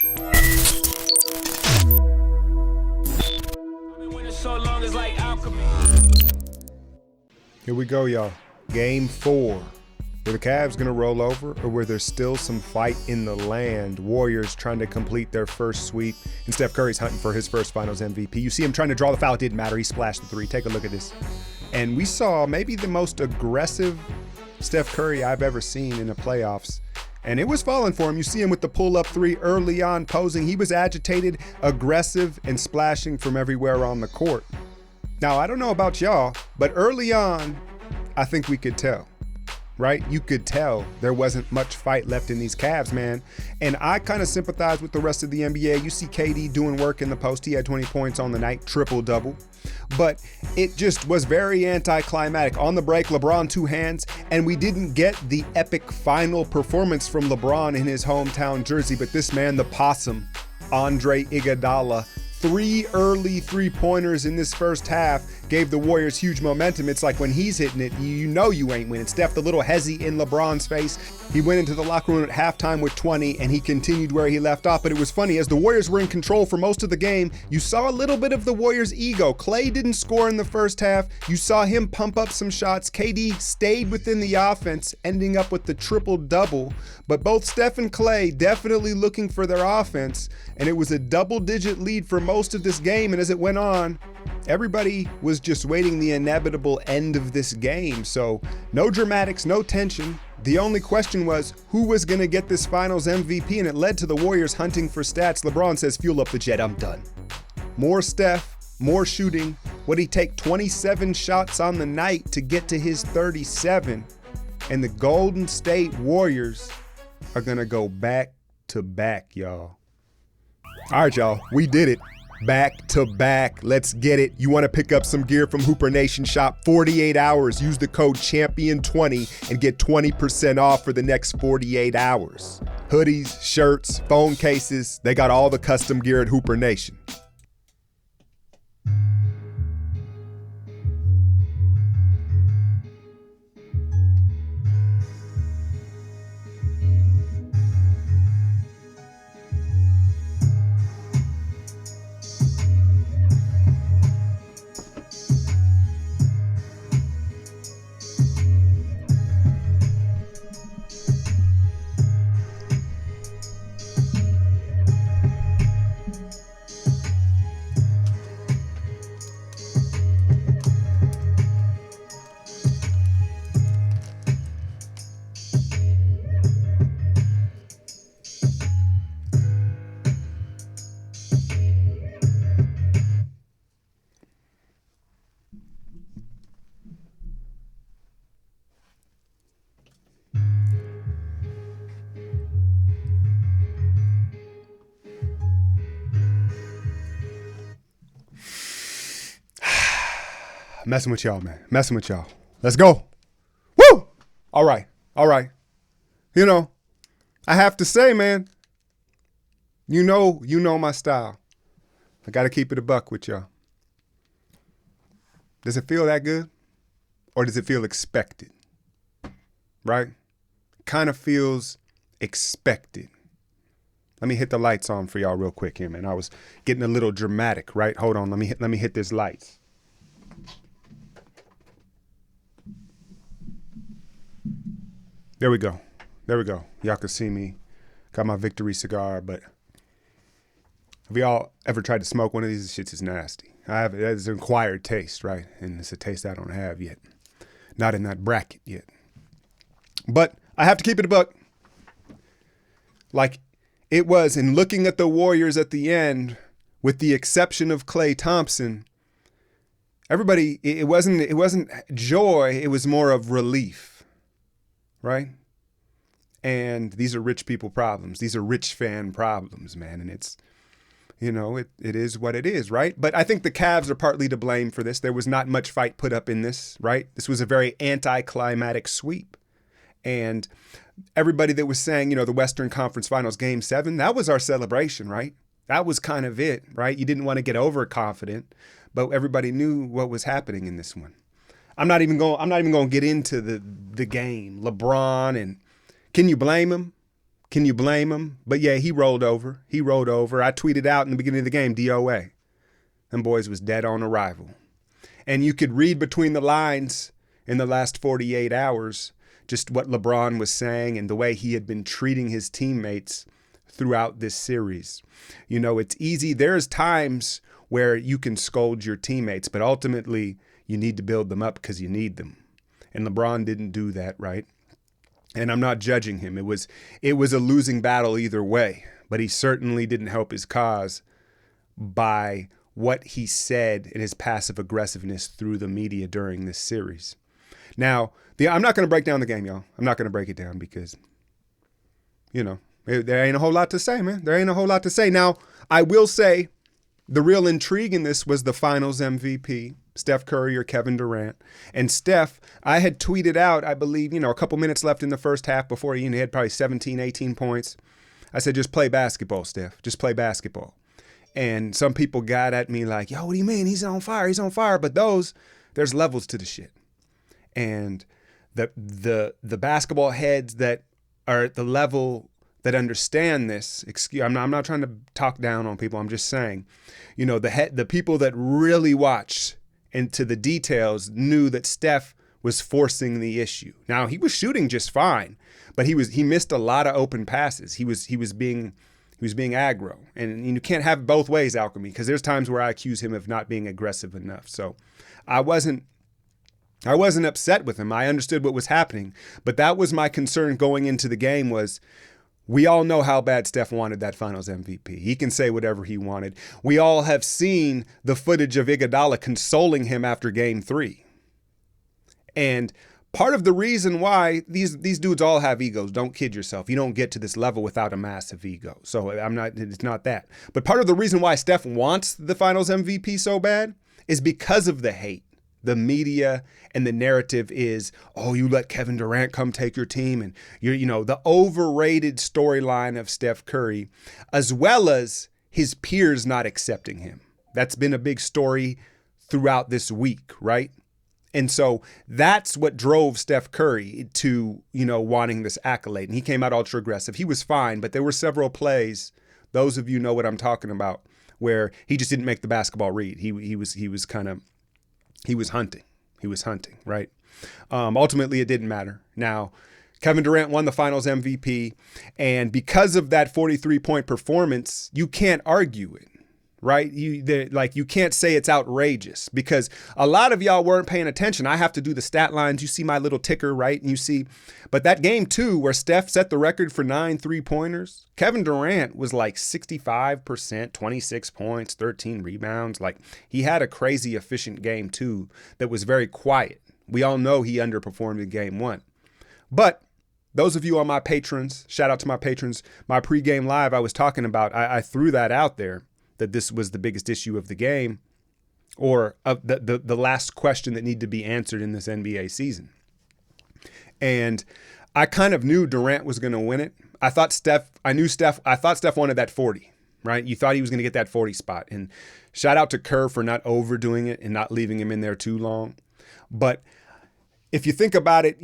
Here we go, y'all. Game 4. Were the Cavs going to roll over, or were there still some fight in the land? Warriors trying to complete their first sweep, and Steph Curry's hunting for his first Finals MVP. You see him trying to draw the foul. It didn't matter. He splashed the three. Take a look at this. And we saw maybe the most aggressive Steph Curry I've ever seen in the playoffs. And it was falling for him. You see him with the pull-up three early on, posing. He was agitated, aggressive, and splashing from everywhere on the court. Now, I don't know about y'all, but early on, I think we could tell. Right? You could tell there wasn't much fight left in these Cavs, man. And I kind of sympathize with the rest of the NBA. You see KD doing work in the post. He had 20 points on the night, triple-double. But it just was very anticlimactic. On the break, LeBron two hands, and we didn't get the epic final performance from LeBron in his hometown jersey. But this man, the possum, Andre Iguodala, 3 early three-pointers in this first half gave the Warriors huge momentum. It's like when he's hitting it, you know you ain't winning. Steph, the little hezzy in LeBron's face. He went into the locker room at halftime with 20, and he continued where he left off. But it was funny, as the Warriors were in control for most of the game, you saw a little bit of the Warriors' ego. Clay didn't score in the first half. You saw him pump up some shots. KD stayed within the offense, ending up with the triple-double. But both Steph and Clay definitely looking for their offense, and it was a double-digit lead for most of this game. And as it went on, everybody was just waiting the inevitable end of this game. So no dramatics, no tension. The only question was who was going to get this Finals MVP, and it led to the Warriors hunting for stats. LeBron says, fuel up the jet, I'm done. More Steph, more shooting. Would he take 27 shots on the night to get to his 37? And the Golden State Warriors are going to go back to back, y'all. All right, y'all, we did it. Back to back. Let's get it. You want to pick up some gear from HooperNatiosShop? 48 hours. Use the code CHAMPION20 and get 20% off for the next 48 hours. Hoodies, shirts, phone cases. They got all the custom gear at Hooper Nation. Messing with y'all, man. Messing with y'all. Let's go. Woo! All right. All right. You know, I have to say, man, you know my style. I got to keep it a buck with y'all. Does it feel that good? Or does it feel expected? Right? Kind of feels expected. Let me hit the lights on for y'all real quick here, man. I was getting a little dramatic, right? Hold on. Let me hit this lights. There we go. There we go. Y'all can see me. Got my victory cigar, but have y'all ever tried to smoke one of these? Shits is nasty. It's an acquired taste, right? And it's a taste I don't have yet. Not in that bracket yet. But I have to keep it a buck. Like it was in looking at the Warriors at the end, with the exception of Klay Thompson, everybody, it wasn't joy, it was more of relief. Right? And these are rich people problems. These are rich fan problems, man. And it's, it is what it is, right? But I think the Cavs are partly to blame for this. There was not much fight put up in this, right? This was a very anticlimactic sweep. And everybody that was saying, the Western Conference Finals Game 7, that was our celebration, right? That was kind of it, right? You didn't want to get overconfident, but everybody knew what was happening in this one. I'm not even going to get into the game. LeBron, and can you blame him? Can you blame him? But yeah, he rolled over. He rolled over. I tweeted out in the beginning of the game, DOA. Them boys was dead on arrival. And you could read between the lines in the last 48 hours just what LeBron was saying and the way he had been treating his teammates throughout this series. You know, it's easy. There's times where you can scold your teammates, but ultimately you need to build them up because you need them. And LeBron didn't do that, right? And I'm not judging him. It was a losing battle either way, but he certainly didn't help his cause by what he said and his passive aggressiveness through the media during this series. Now, I'm not going to break down the game, y'all. I'm not going to break it down because, you know, there ain't a whole lot to say, man. There ain't a whole lot to say. Now, I will say the real intrigue in this was the finals MVP, Steph Curry or Kevin Durant. And Steph, I had tweeted out, I believe, you know, a couple minutes left in the first half before he had probably 17, 18 points. I said, just play basketball, Steph. Just play basketball. And some people got at me like, yo, what do you mean? He's on fire. He's on fire. But there's levels to the shit. And the basketball heads that are at the level that understand this, I'm not trying to talk down on people. I'm just saying, you know, the people that really watch into the details knew that Steph was forcing the issue. Now, he was shooting just fine, but he missed a lot of open passes. He was being aggro, and you can't have both ways, Alchemy, because there's times where I accuse him of not being aggressive enough. So I wasn't upset with him. I understood what was happening, but that was my concern going into the game was we all know how bad Steph wanted that finals MVP. He can say whatever he wanted. We all have seen the footage of Iguodala consoling him after game 3. And part of the reason why these dudes all have egos, don't kid yourself. You don't get to this level without a massive ego. So it's not that. But part of the reason why Steph wants the finals MVP so bad is because of the hate. The media and the narrative is, oh, you let Kevin Durant come take your team. And the overrated storyline of Steph Curry, as well as his peers not accepting him. That's been a big story throughout this week, right? And so that's what drove Steph Curry to, wanting this accolade. And he came out ultra aggressive. He was fine, but there were several plays, those of you know what I'm talking about, where he just didn't make the basketball read. He was hunting, right? Ultimately, it didn't matter. Now, Kevin Durant won the finals MVP, and because of that 43-point performance, you can't argue it, right? You can't say it's outrageous because a lot of y'all weren't paying attention. I have to do the stat lines. You see my little ticker, right? And you see, but that game 2 where Steph set the record for 9 3-pointers, Kevin Durant was like 65%, 26 points, 13 rebounds. Like he had a crazy efficient game 2 that was very quiet. We all know he underperformed in game 1. But those of you on my patrons, shout out to my patrons, my pregame live I was talking about, I threw that out there, that this was the biggest issue of the game or of the last question that needed to be answered in this NBA season. And I kind of knew Durant was going to win it. I thought Steph wanted that 40, right? You thought he was going to get that 40 spot. And shout out to Kerr for not overdoing it and not leaving him in there too long. But if you think about it,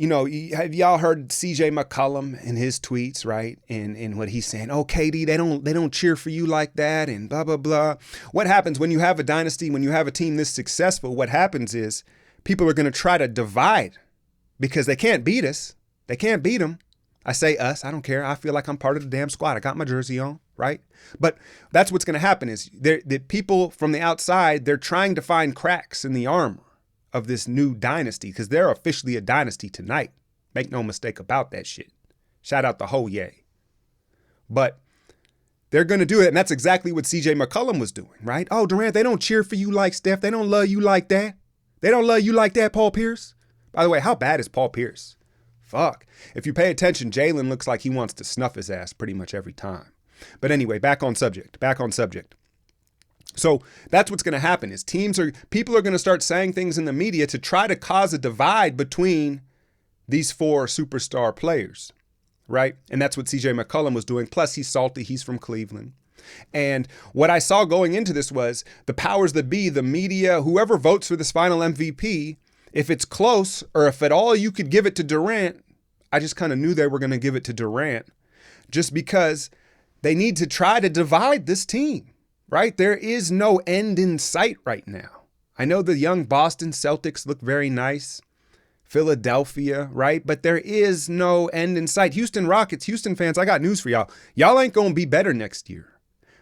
have y'all heard CJ McCollum and his tweets, right? And what he's saying, oh, KD, they don't cheer for you like that and blah, blah, blah. What happens when you have a dynasty, when you have a team this successful, what happens is people are going to try to divide because they can't beat us. They can't beat them. I say us, I don't care. I feel like I'm part of the damn squad. I got my jersey on, right? But that's what's going to happen is the people from the outside, they're trying to find cracks in the armor of this new dynasty because they're officially a dynasty tonight. Make no mistake about that shit. Shout out the whole yay. But they're going to do it, and that's exactly what CJ McCollum was doing, right? Oh, Durant, they don't cheer for you like Steph. They don't love you like that. They don't love you like that, Paul Pierce. By the way, how bad is Paul Pierce? Fuck. If you pay attention, Jalen looks like he wants to snuff his ass pretty much every time. But anyway, back on subject. So that's what's going to happen is people are going to start saying things in the media to try to cause a divide between these 4 superstar players, right? And that's what CJ McCollum was doing. Plus, he's salty. He's from Cleveland. And what I saw going into this was the powers that be, the media, whoever votes for this final MVP, if it's close or if at all you could give it to Durant, I just kind of knew they were going to give it to Durant. just because they need to try to divide this team, right? There is no end in sight right now. I know the young Boston Celtics look very nice. Philadelphia, right? But there is no end in sight. Houston Rockets, Houston fans, I got news for y'all. Y'all ain't going to be better next year.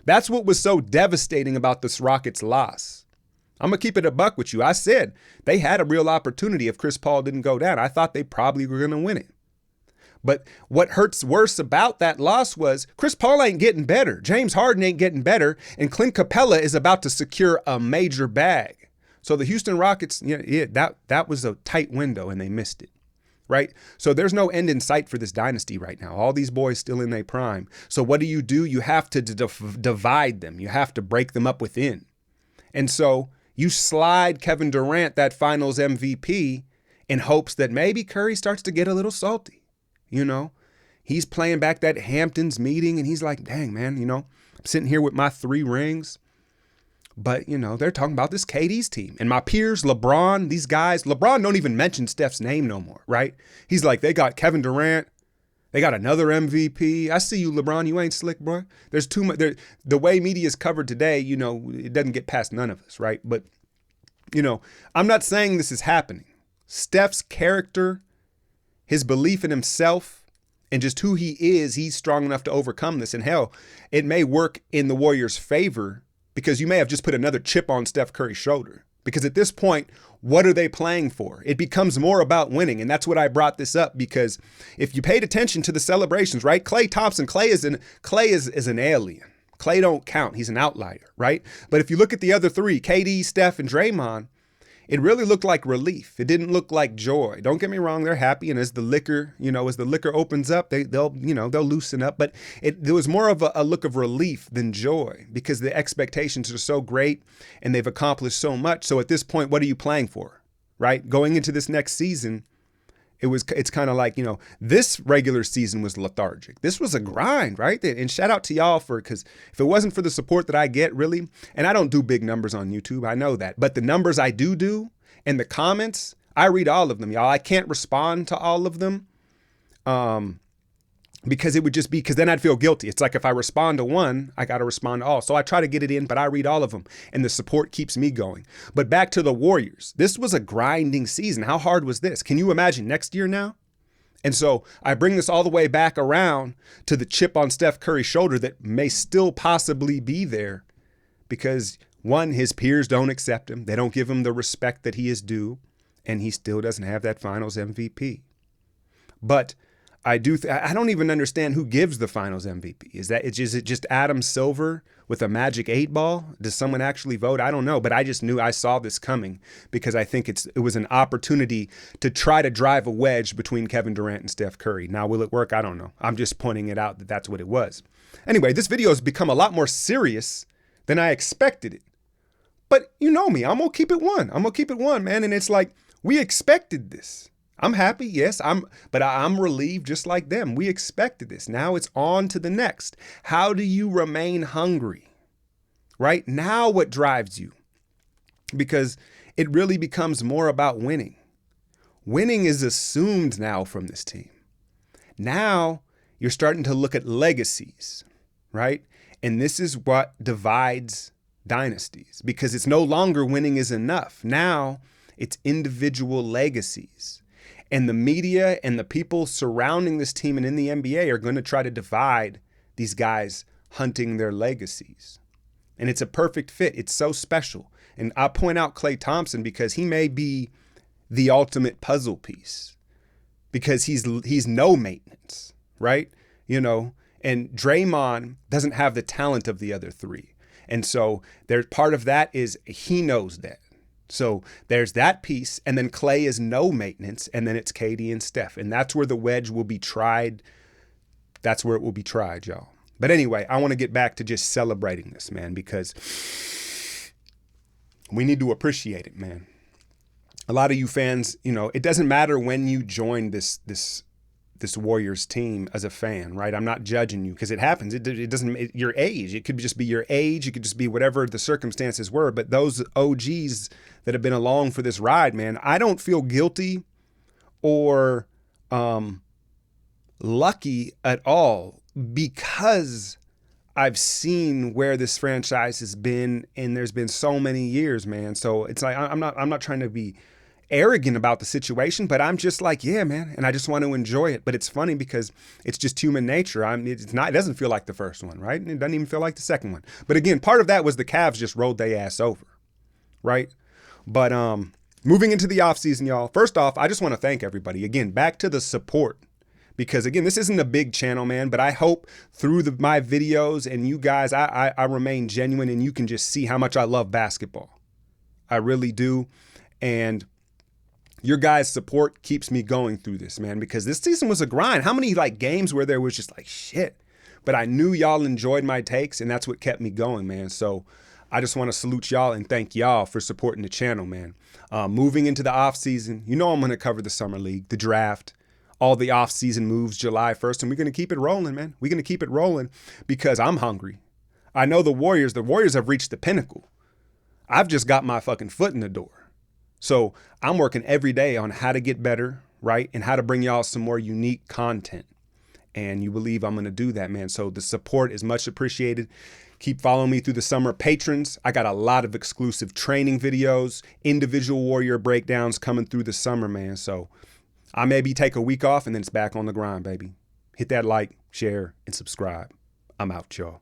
That's what was so devastating about this Rockets loss. I'm going to keep it a buck with you. I said they had a real opportunity if Chris Paul didn't go down. I thought they probably were going to win it. But what hurts worse about that loss was Chris Paul ain't getting better. James Harden ain't getting better. And Clint Capella is about to secure a major bag. So the Houston Rockets, that was a tight window and they missed it, right? So there's no end in sight for this dynasty right now. All these boys still in their prime. So what do? You have to divide them. You have to break them up within. And so you slide Kevin Durant that finals MVP in hopes that maybe Curry starts to get a little salty. He's playing back that Hamptons meeting and he's like, dang, man, I'm sitting here with my 3 rings. But, they're talking about this KD's team. And my peers, LeBron, these guys, LeBron don't even mention Steph's name no more, right? He's like, they got Kevin Durant. They got another MVP. I see you, LeBron. You ain't slick, bro. There's too much. The way media is covered today, it doesn't get past none of us, right? But, I'm not saying this is happening. Steph's character, his belief in himself, and just who he is, he's strong enough to overcome this. And hell, it may work in the Warriors' favor because you may have just put another chip on Steph Curry's shoulder. Because at this point, what are they playing for? It becomes more about winning. And that's what I brought this up because if you paid attention to the celebrations, right? Klay Thompson, Klay is an alien. Klay don't count. He's an outlier, right? But if you look at the other 3, KD, Steph, and Draymond, it really looked like relief. It didn't look like joy. Don't get me wrong, they're happy. And as the liquor opens up, they'll loosen up. But there was more of a look of relief than joy because the expectations are so great and they've accomplished so much. So at this point, what are you playing for, right? Going into this next season, it's kind of like, this regular season was lethargic. This was a grind, right? And shout out to y'all because if it wasn't for the support that I get, really, and I don't do big numbers on YouTube, I know that. But the numbers I do and the comments, I read all of them, y'all. I can't respond to all of them because it would just be, because then I'd feel guilty. It's like if I respond to one, I got to respond to all. So I try to get it in, but I read all of them and the support keeps me going. But back to the Warriors. This was a grinding season. How hard was this? Can you imagine next year now? And so I bring this all the way back around to the chip on Steph Curry's shoulder that may still possibly be there because one, his peers don't accept him. They don't give him the respect that he is due. And he still doesn't have that finals MVP. But I don't even understand who gives the finals MVP. Is it just Adam Silver with a magic 8 ball? Does someone actually vote? I don't know, but I just knew I saw this coming because I think it was an opportunity to try to drive a wedge between Kevin Durant and Steph Curry. Now, will it work? I don't know. I'm just pointing it out that that's what it was. Anyway, this video has become a lot more serious than I expected it. But you know me, I'm going to keep it 1. Man. And it's like, we expected this. I'm happy, yes, but I'm relieved just like them. We expected this. Now it's on to the next. How do you remain hungry? Right? Now what drives you? Because it really becomes more about winning. Winning is assumed now from this team. Now you're starting to look at legacies, right? And this is what divides dynasties because it's no longer winning is enough. Now it's individual legacies. And the media and the people surrounding this team and in the NBA are going to try to divide these guys hunting their legacies. And it's a perfect fit. It's so special. And I point out Klay Thompson because he may be the ultimate puzzle piece because he's no maintenance, right? And Draymond doesn't have the talent of the other 3. And so there's part of that is he knows that. So there's that piece, and then Klay is no maintenance, and then it's KD and Steph. And that's where the wedge will be tried. That's where it will be tried, y'all. But anyway, I want to get back to just celebrating this, man, because we need to appreciate it, man. A lot of you fans, it doesn't matter when you join this Warriors team as a fan, right? I'm not judging you because it happens. It doesn't, your age, it could just be your age. It could just be whatever the circumstances were. But those OGs that have been along for this ride, man, I don't feel guilty or lucky at all because I've seen where this franchise has been, and there's been so many years, man. So it's like I'm not trying to be arrogant about the situation, but I'm just like, yeah, man, and I just want to enjoy it. But it's funny because it's just human nature. It doesn't feel like the first one, right? And it doesn't even feel like the second one. But again, part of that was the Cavs just rolled their ass over, right? But moving into the offseason, y'all. First off, I just want to thank everybody again. Back to the support. Because again, this isn't a big channel, man, but I hope through my videos and you guys, I remain genuine and you can just see how much I love basketball. I really do. And your guys' support keeps me going through this, man, because this season was a grind. How many games where there was just like shit? But I knew y'all enjoyed my takes, and that's what kept me going, man. So I just want to salute y'all and thank y'all for supporting the channel, man. Moving into the offseason, you know I'm going to cover the Summer League, the draft, all the offseason moves July 1st, and we're going to keep it rolling, man. We're going to keep it rolling because I'm hungry. I know the Warriors have reached the pinnacle. I've just got my fucking foot in the door. So I'm working every day on how to get better, right? And how to bring y'all some more unique content. And you believe I'm going to do that, man. So the support is much appreciated. Keep following me through the summer. Patrons, I got a lot of exclusive training videos, individual Warrior breakdowns coming through the summer, man. So I maybe take a week off and then it's back on the grind, baby. Hit that like, share, and subscribe. I'm out, y'all.